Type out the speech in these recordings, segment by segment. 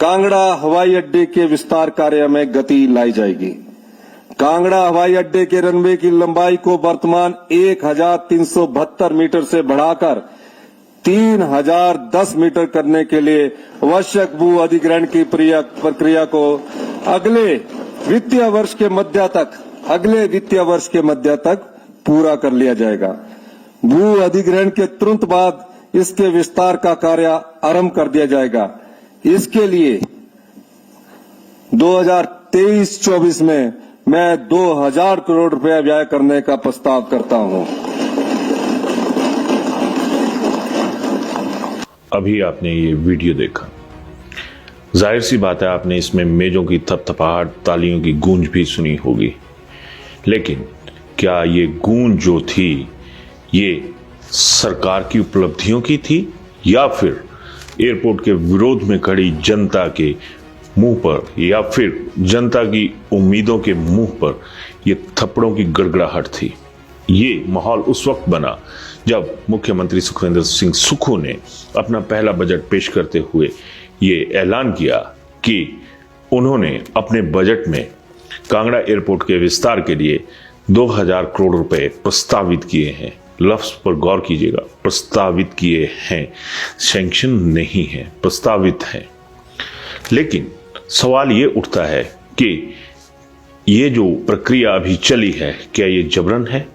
कांगड़ा हवाई अड्डे के विस्तार कार्य में गति लाई जाएगी। कांगड़ा हवाई अड्डे के रनवे की लंबाई को वर्तमान 1372 मीटर से बढ़ाकर 3010 मीटर करने के लिए आवश्यक भू अधिग्रहण की प्रक्रिया को अगले वित्तीय वर्ष के मध्य तक पूरा कर लिया जाएगा। भू अधिग्रहण के तुरंत बाद इसके विस्तार का कार्य आरंभ कर दिया जाएगा। इसके लिए 2023-24 में मैं 2000 करोड़ रुपया व्यय करने का प्रस्ताव करता हूं। अभी आपने ये वीडियो देखा, जाहिर सी बात है आपने इसमें मेजों की थपथपाहट, तालियों की गूंज भी सुनी होगी। लेकिन क्या ये गूंज जो थी ये सरकार की उपलब्धियों की थी या फिर एयरपोर्ट के विरोध में खड़ी जनता के मुंह पर या फिर जनता की उम्मीदों के मुंह पर ये थप्पड़ों की गड़गड़ाहट थी? ये माहौल उस वक्त बना जब मुख्यमंत्री सुखविंदर सिंह सुक्खू ने अपना पहला बजट पेश करते हुए ये ऐलान किया कि उन्होंने अपने बजट में कांगड़ा एयरपोर्ट के विस्तार के लिए 2000 करोड़ रुपए प्रस्तावित किए हैं। लफ्ज पर गौर कीजिएगा, प्रस्तावित किए हैं, सैंक्शन नहीं है, प्रस्तावित है। लेकिन सवाल ये उठता है कि ये जो प्रक्रिया अभी चली है, क्या ये जबरन है?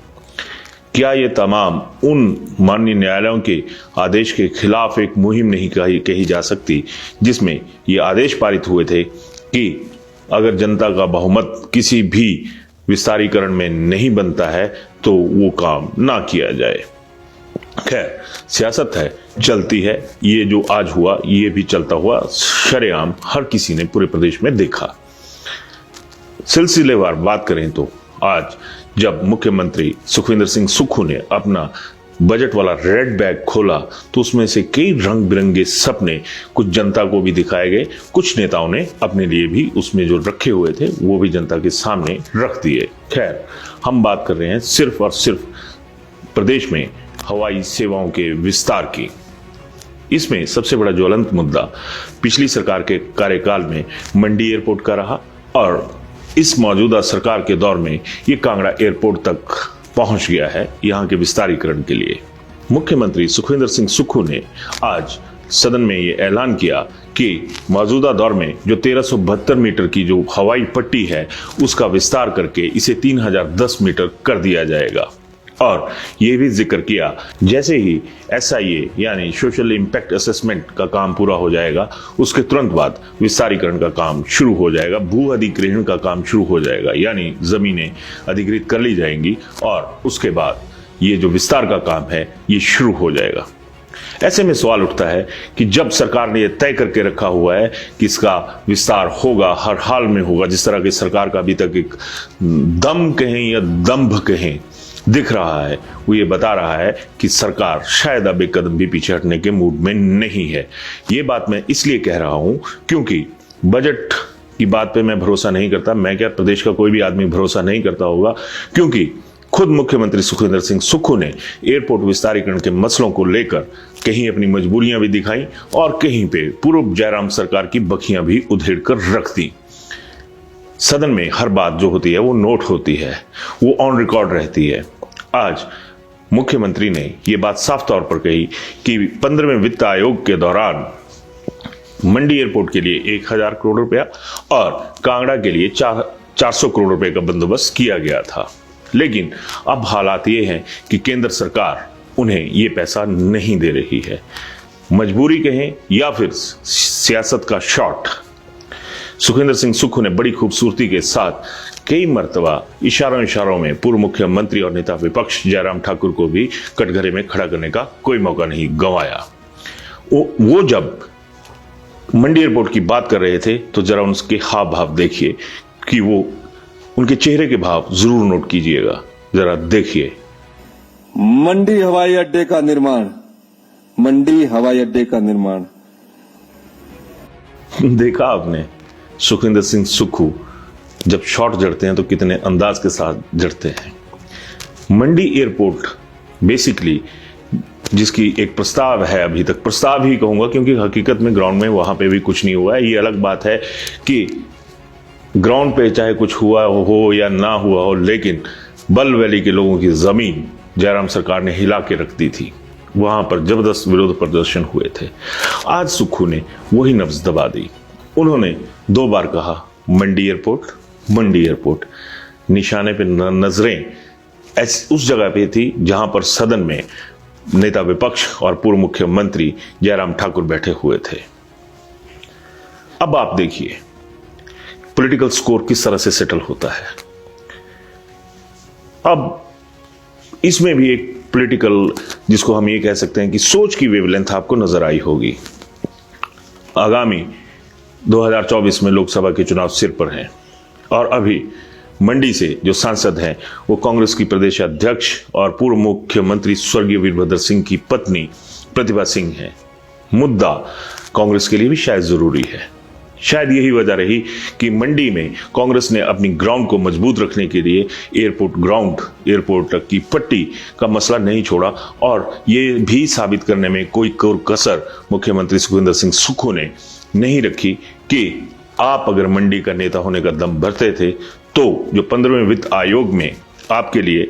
क्या ये तमाम उन माननीय न्यायालयों के आदेश के खिलाफ एक मुहिम नहीं कही जा सकती, जिसमें ये आदेश पारित हुए थे कि अगर जनता का बहुमत किसी भी विस्तारीकरण में नहीं बनता है तो वो काम ना किया जाए। खैर, सियासत है, चलती है। ये जो आज हुआ ये भी चलता हुआ शरेआम हर किसी ने पूरे प्रदेश में देखा। सिलसिलेवार बात करें तो आज जब मुख्यमंत्री सुखविंदर सिंह सुक्खू ने अपना बजट वाला रेड बैग खोला तो उसमें से कई रंग बिरंगे सपने कुछ जनता को भी दिखाए गए, कुछ नेताओं ने अपने लिए भी उसमें जो रखे हुए थे वो भी जनता के सामने रख दिए। खैर, हम बात कर रहे हैं सिर्फ और सिर्फ प्रदेश में हवाई सेवाओं के विस्तार की। इसमें सबसे बड़ा ज्वलंत मुद्दा पिछली सरकार के कार्यकाल में मंडी एयरपोर्ट का रहा और इस मौजूदा सरकार के दौर में ये कांगड़ा एयरपोर्ट तक पहुंच गया है यहां के विस्तारीकरण के लिए। मुख्यमंत्री सुखविंदर सिंह सुक्खू ने आज सदन में ये ऐलान किया कि मौजूदा दौर में जो 1372 मीटर की जो हवाई पट्टी है उसका विस्तार करके इसे 3010 मीटर कर दिया जाएगा। और ये भी जिक्र किया जैसे ही SIA यानी सोशल इंपैक्ट असेसमेंट का काम पूरा हो जाएगा उसके तुरंत बाद विस्तारीकरण का काम शुरू हो जाएगा, भू अधिग्रहण का काम शुरू हो जाएगा, यानी जमीनें अधिग्रहित कर ली जाएंगी और उसके बाद ये जो विस्तार का काम है ये शुरू हो जाएगा। ऐसे में सवाल उठता है कि जब सरकार ने यह तय करके रखा हुआ है कि इसका विस्तार होगा, हर हाल में होगा, जिस तरह की सरकार का अभी तक एक दम कहें या दंभ कहें दिख रहा है, वो ये बता रहा है कि सरकार शायद अब एक कदम भी पीछे हटने के मूड में नहीं है। ये बात मैं इसलिए कह रहा हूं क्योंकि बजट की बात पे मैं भरोसा नहीं करता, मैं क्या प्रदेश का कोई भी आदमी भरोसा नहीं करता होगा, क्योंकि खुद मुख्यमंत्री सुखविंदर सिंह सुक्खू ने एयरपोर्ट विस्तारीकरण के मसलों को लेकर कहीं अपनी मजबूरियां भी दिखाई और कहीं पे पूर्व जयराम सरकार की बखियां भी उधेड़ कर रख दी। सदन में हर बात जो होती है वो नोट होती है, वो ऑन रिकॉर्ड रहती है। आज मुख्यमंत्री ने यह बात साफ तौर पर कही कि 15वें वित्त आयोग के दौरान मंडी एयरपोर्ट के लिए 1000 करोड़ रुपया और कांगड़ा के लिए 400 करोड़ रुपए का बंदोबस्त किया गया था। लेकिन अब हालात ये हैं कि केंद्र सरकार उन्हें ये पैसा नहीं दे रही है। मजबूरी कहें या फिर सियासत का शॉट। सुखविंदर सिंह सुक्खू ने बड़ी खूबसूरती के साथ कई मर्तबा इशारों में पूर्व मुख्यमंत्री और नेता विपक्ष जयराम ठाकुर को भी कटघरे में खड़ा करने का कोई मौका नहीं गंवाया। वो जब मंडी एयरपोर्ट की बात कर रहे थे तो जरा उनके हाव भाव देखिए कि वो उनके चेहरे के भाव जरूर नोट कीजिएगा, जरा देखिए। मंडी हवाई अड्डे का निर्माण, मंडी हवाई अड्डे का निर्माण। देखा आपने सुखविंदर सिंह सुक्खू जब शॉट जड़ते हैं तो कितने अंदाज के साथ जड़ते हैं। मंडी एयरपोर्ट बेसिकली जिसकी एक प्रस्ताव है, अभी तक प्रस्ताव ही कहूंगा क्योंकि हकीकत में ग्राउंड में वहां पे भी कुछ नहीं हुआ है। ये अलग बात है कि ग्राउंड पे चाहे कुछ हुआ हो या ना हुआ हो, लेकिन बल वैली के लोगों की जमीन जयराम सरकार ने हिला के रख दी थी। वहां पर जबरदस्त विरोध प्रदर्शन हुए थे। आज सुक्खू ने वही नब्ज दबा दी। उन्होंने 2 बार कहा मंडी एयरपोर्ट, मंडी एयरपोर्ट। निशाने पे नजरें उस जगह पे थी जहां पर सदन में नेता विपक्ष और पूर्व मुख्यमंत्री जयराम ठाकुर बैठे हुए थे। अब आप देखिए पॉलिटिकल स्कोर किस तरह से सेटल होता है। अब इसमें भी एक पॉलिटिकल, जिसको हम ये कह सकते हैं कि सोच की वेवलेंथ आपको नजर आई होगी। आगामी 2024 में लोकसभा के चुनाव सिर पर हैं और अभी मंडी से जो सांसद हैं वो कांग्रेस की प्रदेश अध्यक्ष और पूर्व मुख्यमंत्री स्वर्गीय वीरभद्र सिंह की पत्नी प्रतिभा सिंह हैं। मुद्दा कांग्रेस के लिए भी शायद जरूरी है। शायद यही वजह रही कि मंडी में कांग्रेस ने अपनी ग्राउंड को मजबूत रखने के लिए एयरपोर्ट की पट्टी का मसला नहीं छोड़ा और ये भी साबित करने में कोई कसर मुख्यमंत्री सुखविंदर सिंह सुक्खू ने नहीं रखी कि आप अगर मंडी का नेता होने का दम भरते थे तो जो 15वें वित्त आयोग में आपके लिए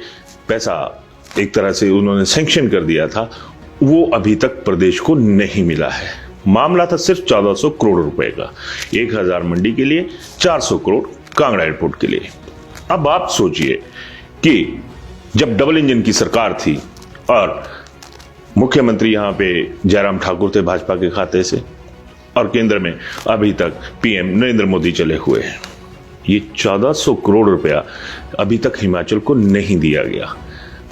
पैसा एक तरह से उन्होंने सैंक्शन कर दिया था, वो अभी तक प्रदेश को नहीं मिला है। मामला था सिर्फ 1400 करोड़ रुपए का, 1000 मंडी के लिए, 400 करोड़ कांगड़ा एयरपोर्ट के लिए। अब आप सोचिए कि जब डबल इंजन की सरकार थी और मुख्यमंत्री यहां पे जयराम ठाकुर थे भाजपा के खाते से, और केंद्र में अभी तक पीएम नरेंद्र मोदी चले हुए हैं, ये 1400 करोड़ रुपया अभी तक हिमाचल को नहीं दिया गया।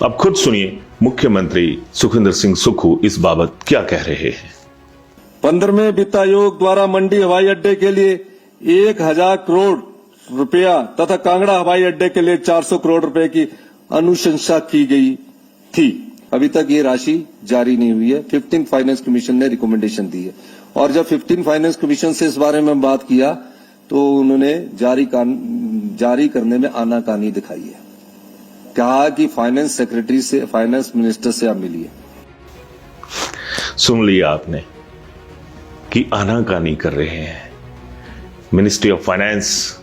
अब खुद सुनिए मुख्यमंत्री सुखविंदर सिंह सुक्खू इस बाबत क्या कह रहे हैं। 15वें वित्त आयोग द्वारा मंडी हवाई अड्डे के लिए 1000 करोड़ रुपया तथा कांगड़ा हवाई अड्डे के लिए 400 करोड़ रुपए की अनुशंसा की गई थी। अभी तक ये राशि जारी नहीं हुई है। 15th फाइनेंस कमीशन ने रिकमेंडेशन दी है और जब 15th फाइनेंस कमीशन से इस बारे में बात किया तो उन्होंने जारी करने में आनाकानी दिखाई है। कहा कि फाइनेंस सेक्रेटरी से, फाइनेंस मिनिस्टर से आप मिलिए। सुन लिया आपने कि आनाकानी कर रहे हैं। मिनिस्ट्री ऑफ फाइनेंस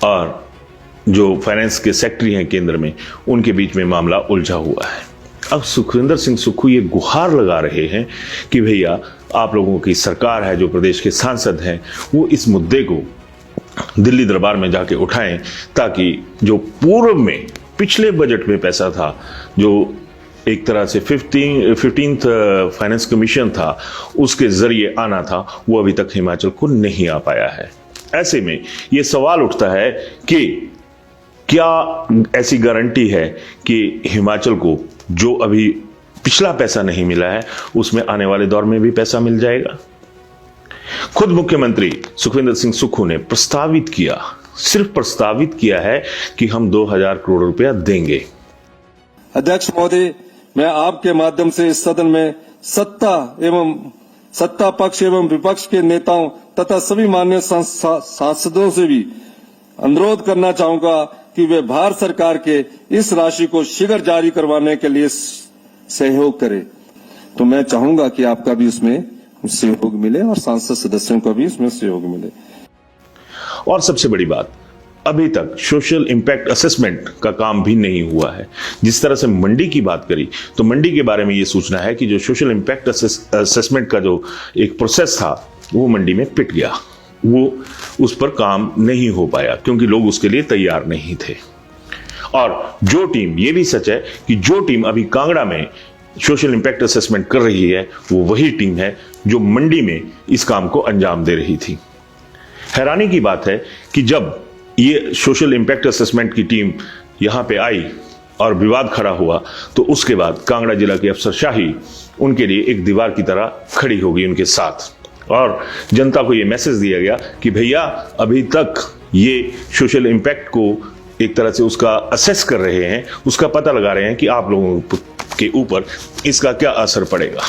और जो फाइनेंस के सेक्रेटरी हैं केंद्र में, उनके बीच में मामला उलझा हुआ है। अब सुखविंदर सिंह सुक्खू ये गुहार लगा रहे हैं कि भैया आप लोगों की सरकार है, जो प्रदेश के सांसद हैं वो इस मुद्दे को दिल्ली दरबार में जाके उठाएं ताकि जो पूर्व में पिछले बजट में पैसा था, जो एक तरह से 15th फाइनेंस कमीशन था, उसके जरिए आना था, वो अभी तक हिमाचल को नहीं आ पाया है। ऐसे में ये सवाल उठता है कि क्या ऐसी गारंटी है कि हिमाचल को जो अभी पिछला पैसा नहीं मिला है उसमें आने वाले दौर में भी पैसा मिल जाएगा। खुद मुख्यमंत्री सुखविंदर सिंह सुक्खू ने प्रस्तावित किया, सिर्फ प्रस्तावित किया है कि हम 2000 करोड़ रुपया देंगे। अध्यक्ष महोदय, मैं आपके माध्यम से इस सदन में सत्ता पक्ष एवं विपक्ष के नेताओं तथा सभी माननीय सांसदों से भी अनुरोध करना चाहूंगा कि वे भारत सरकार के इस राशि को शीघ्र जारी करवाने के लिए सहयोग करें। तो मैं चाहूंगा कि आपका भी उसमें सहयोग मिले और सांसद सदस्यों का भी इसमें सहयोग मिले। और सबसे बड़ी बात, अभी तक सोशल इंपैक्ट असेसमेंट का काम भी नहीं हुआ है। जिस तरह से मंडी की बात करी तो मंडी के बारे में यह सूचना है कि जो सोशल इंपैक्ट असेसमेंट का जो एक प्रोसेस था वो मंडी में पिट गया, वो उस पर काम नहीं हो पाया क्योंकि लोग उसके लिए तैयार नहीं थे। और जो टीम, ये भी सच है कि जो टीम अभी कांगड़ा में सोशल इंपैक्ट असेसमेंट कर रही है वो वही टीम है जो मंडी में इस काम को अंजाम दे रही थी। हैरानी की बात है कि जब ये सोशल इंपैक्ट असेसमेंट की टीम यहां पे आई और विवाद खड़ा हुआ तो उसके बाद कांगड़ा जिला की अफसरशाही उनके लिए एक दीवार की तरह खड़ी हो गई उनके साथ, और जनता को यह मैसेज दिया गया कि भैया अभी तक ये सोशल इंपैक्ट को एक तरह से उसका असेस कर रहे हैं, उसका पता लगा रहे हैं कि आप लोगों के ऊपर इसका क्या असर पड़ेगा।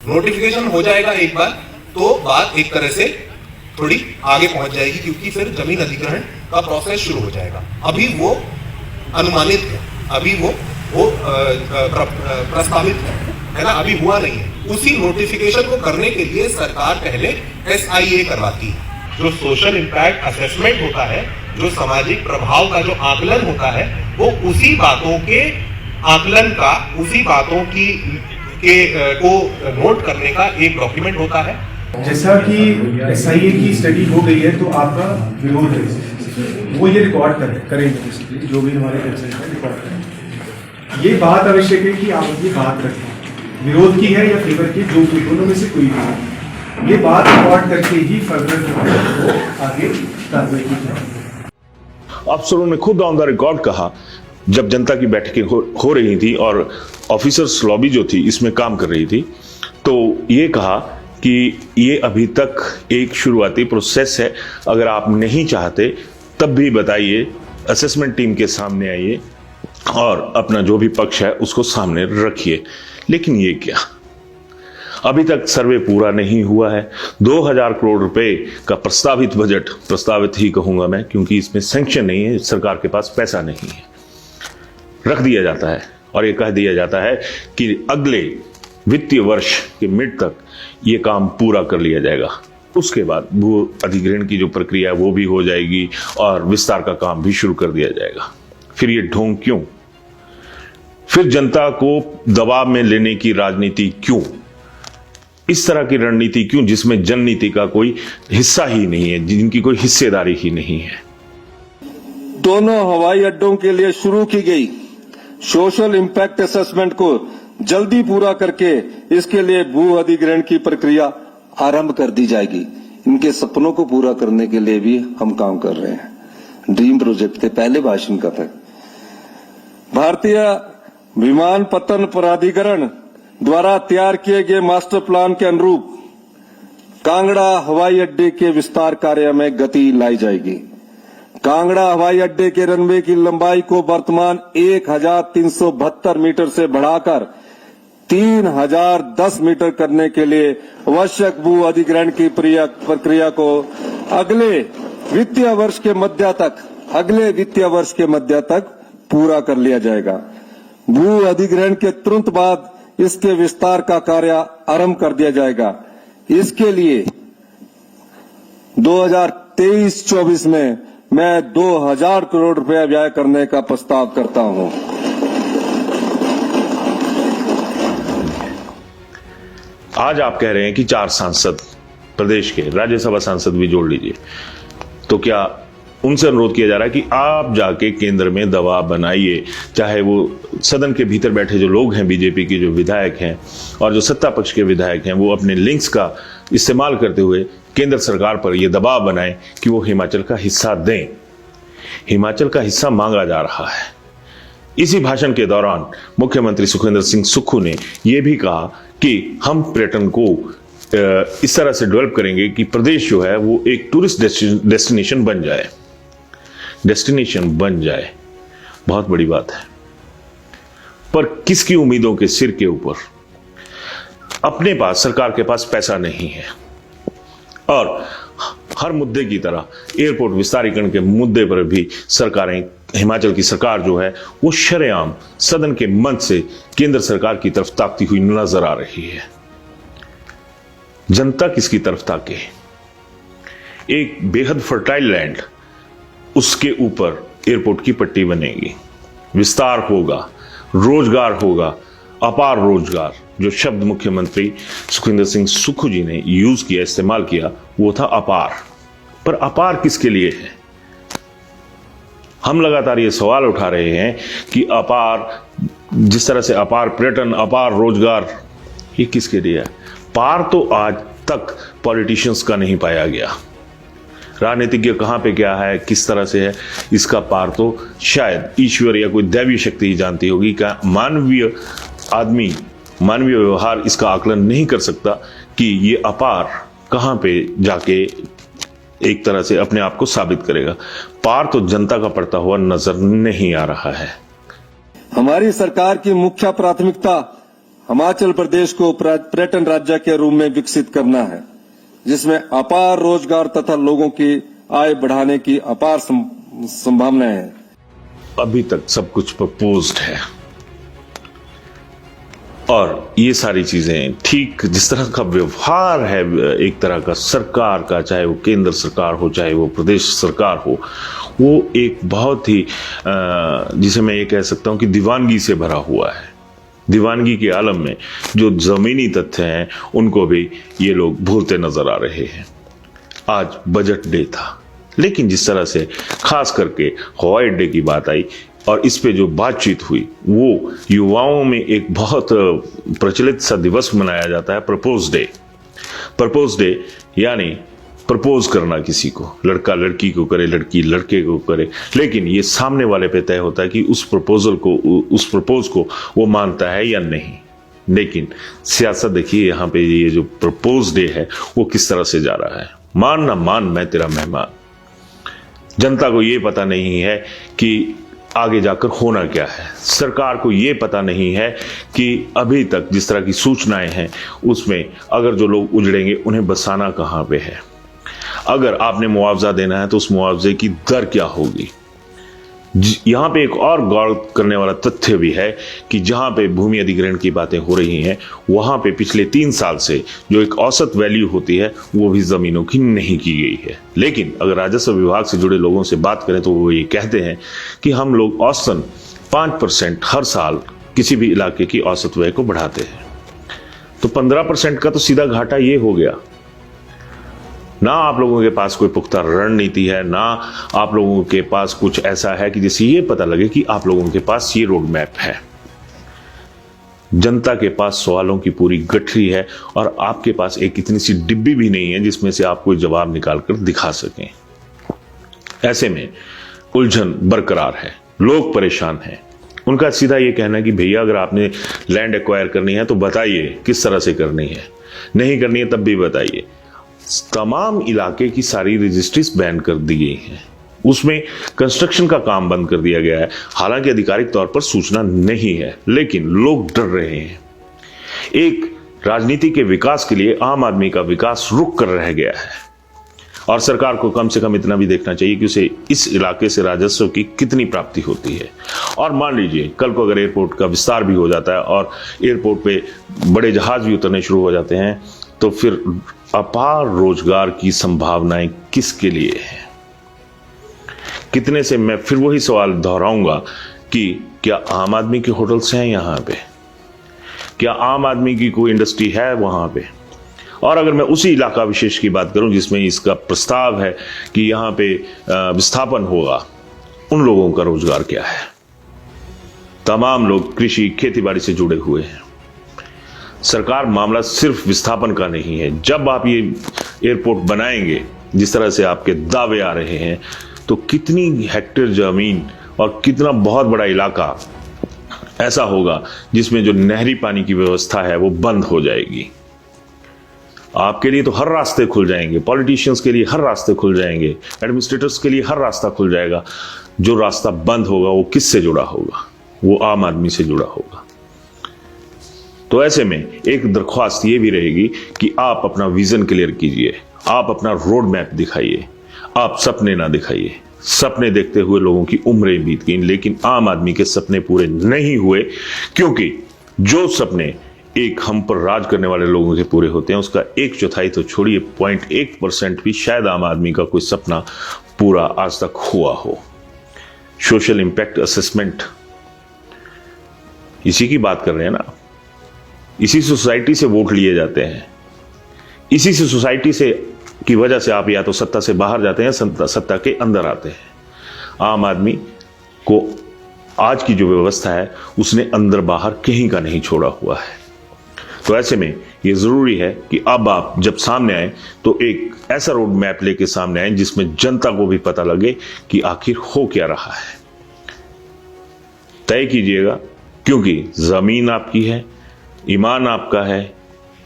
नोटिफिकेशन हो जाएगा एक बार तो बात एक तरह से थोड़ी आगे पहुंच जाएगी, क्योंकि फिर जमीन अधिग्रहण का प्रोसेस शुरू हो जाएगा। अभी वो अनुमानित है, अभी वो वो प्रस्तावित है ना, अभी हुआ नहीं है। उसी नोटिफिकेशन को करने के लिए सरकार पहले SIA करवाती है। जो सोशल इम्पैक्ट असेसमेंट होता है, जो सामाजिक प्रभाव का जो आकलन होता है, वो उसी बातों के आकलन का, उसी बातों की को नोट करने का एक डॉक्यूमेंट होता है। जैसा कि SIA की स्टडी हो गई है तो आपका विरोध है, वो ये रिकॉर्ड करेंगे, जो भी हमारे वेबसाइट पर रिकॉर्ड करेंगे। ये बात आवश्यक है कि आप ये बात रखें, विरोध की है या फेवर की, जो दोनों में से कोई भी, ये बात रिकॉर्ड करके ही फर्दर आगे कार्रवाई की जाए। अफसरों ने खुद ऑन द रिकॉर्ड कहा, जब जनता की बैठकें हो रही थी और ऑफिसर्स लॉबी जो थी इसमें काम कर रही थी, तो ये कहा कि ये अभी तक एक शुरुआती प्रोसेस है, अगर आप नहीं चाहते तब भी बताइए, असेसमेंट टीम के सामने आइए और अपना जो भी पक्ष है उसको सामने रखिए। लेकिन ये क्या, अभी तक सर्वे पूरा नहीं हुआ है। 2000 करोड़ रुपए का प्रस्तावित बजट, प्रस्तावित ही कहूंगा मैं क्योंकि इसमें सैंक्शन नहीं है, सरकार के पास पैसा नहीं है, रख दिया जाता है और ये कह दिया जाता है कि अगले वित्तीय वर्ष के मिड तक ये काम पूरा कर लिया जाएगा। उसके बाद भू अधिग्रहण की जो प्रक्रिया है वो भी हो जाएगी और विस्तार का काम भी शुरू कर दिया जाएगा। फिर ये ढोंग क्यों? फिर जनता को दबाव में लेने की राजनीति क्यों? इस तरह की रणनीति क्यों जिसमें जननीति का कोई हिस्सा ही नहीं है, जिनकी कोई हिस्सेदारी ही नहीं है? दोनों हवाई अड्डों के लिए शुरू की गई सोशल इम्पैक्ट असेसमेंट को जल्दी पूरा करके इसके लिए भू अधिग्रहण की प्रक्रिया आरंभ कर दी जाएगी। इनके सपनों को पूरा करने के लिए भी हम काम कर रहे हैं। ड्रीम प्रोजेक्ट थे, पहले भाषण का था। भारतीय विमानपत्तन प्राधिकरण द्वारा तैयार किए गए मास्टर प्लान के अनुरूप कांगड़ा हवाई अड्डे के विस्तार कार्य में गति लाई जाएगी। कांगड़ा हवाई अड्डे के रनवे की लंबाई को वर्तमान 1372 मीटर से बढ़ाकर 3010 मीटर करने के लिए आवश्यक भू अधिग्रहण की प्रक्रिया को अगले वित्तीय वर्ष के मध्य तक पूरा कर लिया जाएगा। भू अधिग्रहण के तुरंत बाद इसके विस्तार का कार्य आरंभ कर दिया जाएगा। इसके लिए 2023-24 में मैं 2000 करोड़ रुपया व्यय करने का प्रस्ताव करता हूं। आज आप कह रहे हैं कि 4 सांसद प्रदेश के, राज्यसभा सांसद भी जोड़ लीजिए, तो क्या उनसे अनुरोध किया जा रहा है कि आप जाके केंद्र में दबाव बनाइए, चाहे वो सदन के भीतर बैठे जो लोग हैं, बीजेपी के जो विधायक हैं और जो सत्ता पक्ष के विधायक हैं, वो अपने लिंक्स का इस्तेमाल करते हुए केंद्र सरकार पर यह दबाव बनाएं कि वो हिमाचल का हिस्सा दें। हिमाचल का हिस्सा मांगा जा रहा है। इसी भाषण के दौरान मुख्यमंत्री सुखविंदर सिंह सुक्खू ने यह भी कहा कि हम पर्यटन को इस तरह से डेवलप करेंगे कि प्रदेश जो है वो एक टूरिस्ट डेस्टिनेशन बन जाए। बहुत बड़ी बात है, पर किसकी उम्मीदों के सिर के ऊपर? अपने पास, सरकार के पास पैसा नहीं है और हर मुद्दे की तरह एयरपोर्ट विस्तारीकरण के मुद्दे पर भी सरकारें, हिमाचल की सरकार जो है वो शरेआम सदन के मंच से केंद्र सरकार की तरफ ताकती हुई नजर आ रही है। जनता किसकी तरफ ताके? एक बेहद फर्टाइल लैंड, उसके ऊपर एयरपोर्ट की पट्टी बनेगी, विस्तार होगा, रोजगार होगा, अपार रोजगार। जो शब्द मुख्यमंत्री सुखविंदर सिंह सुक्खू जी ने यूज किया, इस्तेमाल किया, वो था अपार। पर अपार किसके लिए है? हम लगातार ये सवाल उठा रहे हैं कि अपार, जिस तरह से अपार पर्यटन, अपार रोजगार, ये किसके लिए है? पार तो आज तक पॉलिटिशियंस का नहीं पाया गया। राजनीतिज्ञ कहां पे क्या है, किस तरह से है, इसका पार तो शायद ईश्वर या कोई दैवीय शक्ति ही जानती होगी। क्या मानवीय आदमी, मानवीय व्यवहार इसका आकलन नहीं कर सकता कि ये अपार कहां पे जाके एक तरह से अपने आप को साबित करेगा? पार तो जनता का पड़ता हुआ नजर नहीं आ रहा है। हमारी सरकार की मुख्य प्राथमिकता हिमाचल प्रदेश को पर्यटन राज्य के रूप में विकसित करना है, जिसमें अपार रोजगार तथा लोगों की आय बढ़ाने की अपार संभावनाएं हैं। अभी तक सब कुछ प्रपोज्ड है, और ये सारी चीजें ठीक जिस तरह का व्यवहार है एक तरह का सरकार का, चाहे वो केंद्र सरकार हो चाहे वो प्रदेश सरकार हो, वो एक बहुत ही जिसे मैं ये कह सकता हूं कि दीवानगी से भरा हुआ है। दीवानगी के आलम में जो जमीनी तथ्य हैं उनको भी ये लोग भूलते नजर आ रहे हैं। आज बजट डे था, लेकिन जिस तरह से खास करके हवाई अड्डे की बात आई और इस पे जो बातचीत हुई, वो युवाओं में एक बहुत प्रचलित सा दिवस मनाया जाता है, प्रपोज डे। प्रपोज डे यानी प्रपोज करना किसी को, लड़का लड़की को करे, लड़की लड़के को करे, लेकिन ये सामने वाले पे तय होता है कि उस प्रपोज को वो मानता है या नहीं। लेकिन सियासत देखिए, यहाँ पे ये जो प्रपोज डे है वो किस तरह से जा रहा है। मान ना मान मैं तेरा मेहमान। जनता को ये पता नहीं है कि आगे जाकर होना क्या है। सरकार को ये पता नहीं है कि अभी तक जिस तरह की सूचनाएं हैं उसमें अगर जो लोग उजड़ेंगे उन्हें बसाना कहां पे है। अगर आपने मुआवजा देना है तो उस मुआवजे की दर क्या होगी। यहां पे एक और गौर करने वाला तथ्य भी है कि जहां पे भूमि अधिग्रहण की बातें हो रही हैं, वहां पे पिछले 3 साल से जो एक औसत वैल्यू होती है वो भी जमीनों की नहीं की गई है। लेकिन अगर राजस्व विभाग से जुड़े लोगों से बात करें तो वो ये कहते हैं कि हम लोग औसतन 5% हर साल किसी भी इलाके की औसत व्यय को बढ़ाते हैं। तो 15% का तो सीधा घाटा ये हो गया। ना आप लोगों के पास कोई पुख्ता रणनीति है, ना आप लोगों के पास कुछ ऐसा है कि जिससे ये पता लगे कि आप लोगों के पास ये रोड मैप है। जनता के पास सवालों की पूरी गठरी है और आपके पास एक इतनी सी डिब्बी भी नहीं है जिसमें से आप कोई जवाब निकालकर दिखा सकें। ऐसे में उलझन बरकरार है, लोग परेशान हैं। उनका सीधा ये कहना है कि भैया अगर आपने लैंड एक्वायर करनी है तो बताइए किस तरह से करनी है, नहीं करनी है तब भी बताइए। तमाम इलाके की सारी रजिस्ट्रीज बैन कर दी गई हैं, उसमें कंस्ट्रक्शन का काम बंद कर दिया गया है। हालांकि आधिकारिक तौर पर सूचना नहीं है, लेकिन लोग डर रहे हैं। एक राजनीति के विकास के लिए आम आदमी का विकास रुक कर रह गया है और सरकार को कम से कम इतना भी देखना चाहिए कि उसे इस इलाके से राजस्व की कितनी प्राप्ति होती है। और मान लीजिए कल को अगर एयरपोर्ट का विस्तार भी हो जाता है और एयरपोर्ट पे बड़े जहाज भी उतरने शुरू हो जाते हैं, तो फिर अपार रोजगार की संभावनाएं किसके लिए हैं। कितने से, मैं फिर वही सवाल दोहराऊंगा कि क्या आम आदमी के होटल्स हैं यहां पे, क्या आम आदमी की कोई इंडस्ट्री है वहां पे। और अगर मैं उसी इलाका विशेष की बात करूं जिसमें इसका प्रस्ताव है कि यहां पे विस्थापन होगा, उन लोगों का रोजगार क्या है। तमाम लोग कृषि खेतीबाड़ी से जुड़े हुए हैं। सरकार, मामला सिर्फ विस्थापन का नहीं है। जब आप ये एयरपोर्ट बनाएंगे, जिस तरह से आपके दावे आ रहे हैं, तो कितनी हेक्टेयर जमीन और कितना बहुत बड़ा इलाका ऐसा होगा जिसमें जो नहरी पानी की व्यवस्था है वो बंद हो जाएगी। आपके लिए तो हर रास्ते खुल जाएंगे, पॉलिटिशियंस के लिए हर रास्ते खुल जाएंगे, एडमिनिस्ट्रेटर्स के लिए हर रास्ता खुल जाएगा। जो रास्ता बंद होगा वो किससे जुड़ा होगा? वो आम आदमी से जुड़ा होगा। तो ऐसे में एक दरख्वास्त ये भी रहेगी कि आप अपना विजन क्लियर कीजिए, आप अपना रोड मैप दिखाइए, आप सपने ना दिखाइए। सपने देखते हुए लोगों की उम्रें बीत गई, लेकिन आम आदमी के सपने पूरे नहीं हुए, क्योंकि जो सपने एक हम पर राज करने वाले लोगों के पूरे होते हैं उसका 1/4 तो छोड़िए, 0.1% भी शायद आम आदमी का कोई सपना पूरा आज तक हुआ हो। सोशल इंपैक्ट असेसमेंट, इसी की बात कर रहे हैं ना। इसी सोसाइटी से वोट लिए जाते हैं, इसी से सोसाइटी से की वजह से आप या तो सत्ता से बाहर जाते हैं, सत्ता के अंदर आते हैं। आम आदमी को आज की जो व्यवस्था है उसने अंदर बाहर कहीं का नहीं छोड़ा हुआ है। तो ऐसे में ये जरूरी है कि अब आप जब सामने आए तो एक ऐसा रोड मैप लेके सामने आए जिसमें जनता को भी पता लगे कि आखिर हो क्या रहा है। तय कीजिएगा, क्योंकि जमीन आपकी है, ईमान आपका है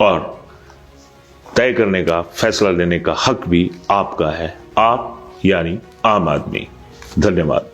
और तय करने का, फैसला लेने का हक भी आपका है। आप यानी आम आदमी। धन्यवाद।